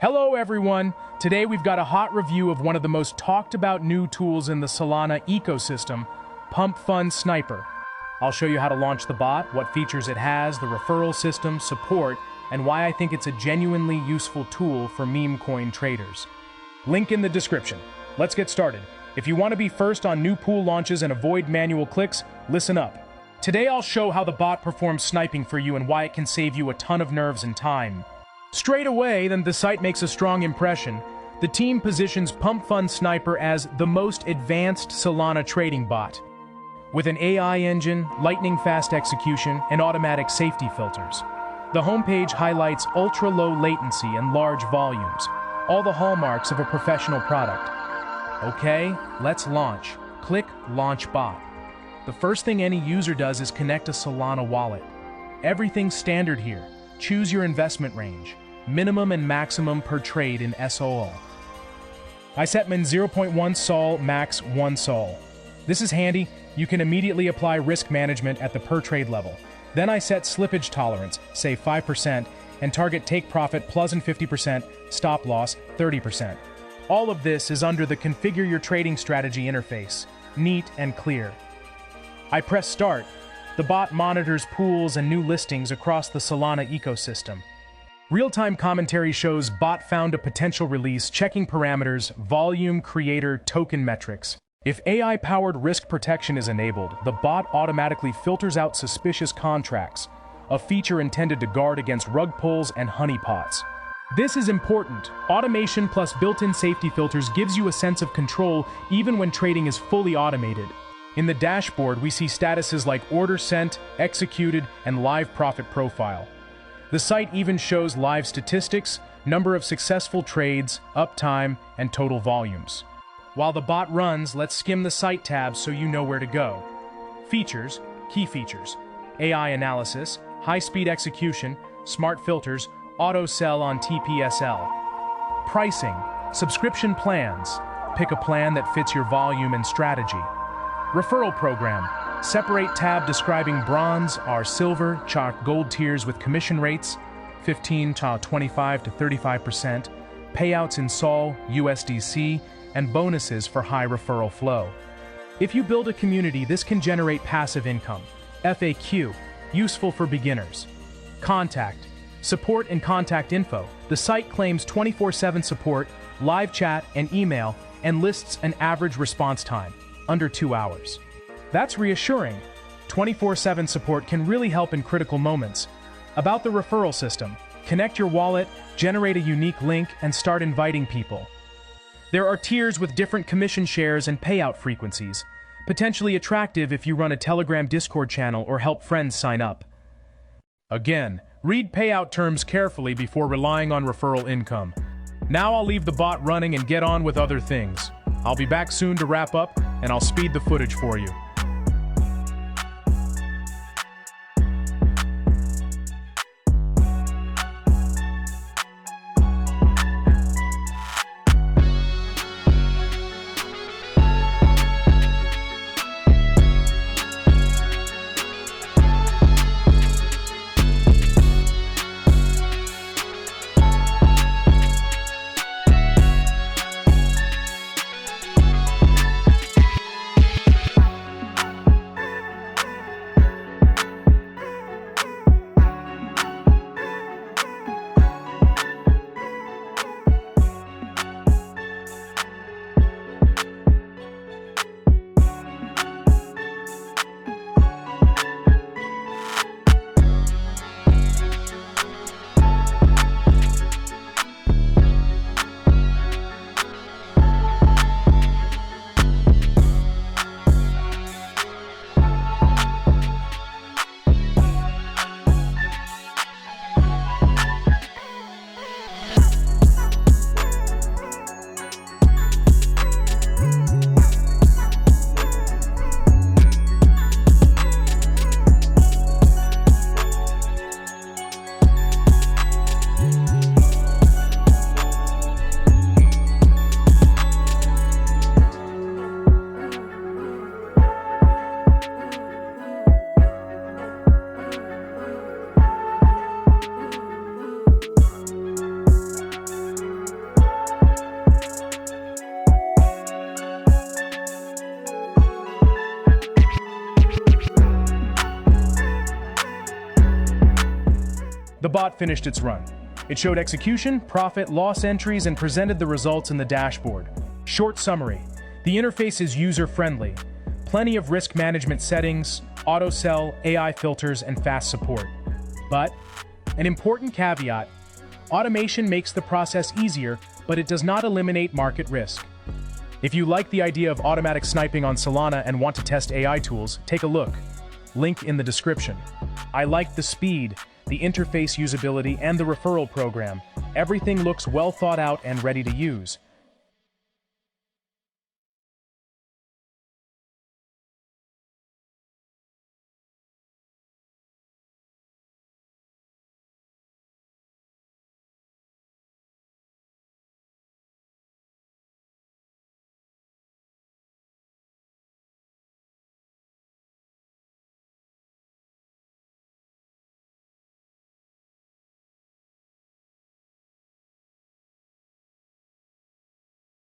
Hello everyone! Today we've got a hot review of one of the most talked about new tools in the Solana ecosystem, Pump.Fun Sniper. I'll show you how to launch the bot, what features it has, the referral system, support, and why I think it's a genuinely useful tool for memecoin traders. Link in the description. Let's get started. If you want to be first on new pool launches and avoid manual clicks, listen up. Today I'll show how the bot performs sniping for you and why it can save you a ton of nerves and time. Straight away, then the site makes a strong impression. The team positions Pump.Fun Sniper as the most advanced Solana trading bot. With an AI engine, lightning-fast execution, and automatic safety filters. The homepage highlights ultra-low latency and large volumes, all the hallmarks of a professional product. Okay, let's launch. Click Launch Bot. The first thing any user does is connect a Solana wallet. Everything's standard here. Choose your investment range. Minimum and maximum per trade in SOL. I set min 0.1 SOL, max 1 SOL. This is handy. You can immediately apply risk management at the per trade level. Then I set slippage tolerance, say 5%, and target take profit plus and 50%, stop loss 30%. All of this is under the Configure Your Trading Strategy interface. Neat and clear. I press Start. The bot monitors pools and new listings across the Solana ecosystem. Real-time commentary shows bot found a potential release, checking parameters, volume, creator, token metrics. If AI-powered risk protection is enabled, the bot automatically filters out suspicious contracts, a feature intended to guard against rug pulls and honeypots. This is important. Automation plus built-in safety filters gives you a sense of control even when trading is fully automated. In the dashboard, we see statuses like order sent, executed, and live profit profile. The site even shows live statistics, number of successful trades, uptime, and total volumes. While the bot runs, let's skim the site tabs so you know where to go. Features, key features, AI analysis, high-speed execution, smart filters, auto sell on TPSL. Pricing, subscription plans. Pick a plan that fits your volume and strategy. Referral program. Separate tab describing bronze, silver, gold tiers with commission rates, 15 to 25 to 35%, payouts in SOL, USDC, and bonuses for high referral flow. If you build a community, this can generate passive income. FAQ, useful for beginners. Contact, support and contact info. The site claims 24/7 support, live chat, and email, and lists an average response time, under 2 hours. That's reassuring. 24/7 support can really help in critical moments. About the referral system, connect your wallet, generate a unique link, and start inviting people. There are tiers with different commission shares and payout frequencies, potentially attractive if you run a Telegram Discord channel or help friends sign up. Again, read payout terms carefully before relying on referral income. Now I'll leave the bot running and get on with other things. I'll be back soon to wrap up, and I'll speed the footage for you. bot finished its run. It showed execution, profit, loss entries, and presented the results in the dashboard. Short summary. The interface is user-friendly. Plenty of risk management settings, auto-sell, AI filters, and fast support. But an important caveat: automation makes the process easier, but it does not eliminate market risk. If you like the idea of automatic sniping on Solana and want to test AI tools, take a look. Link in the description. I like the speed, the interface usability, and the referral program. Everything looks well thought out and ready to use.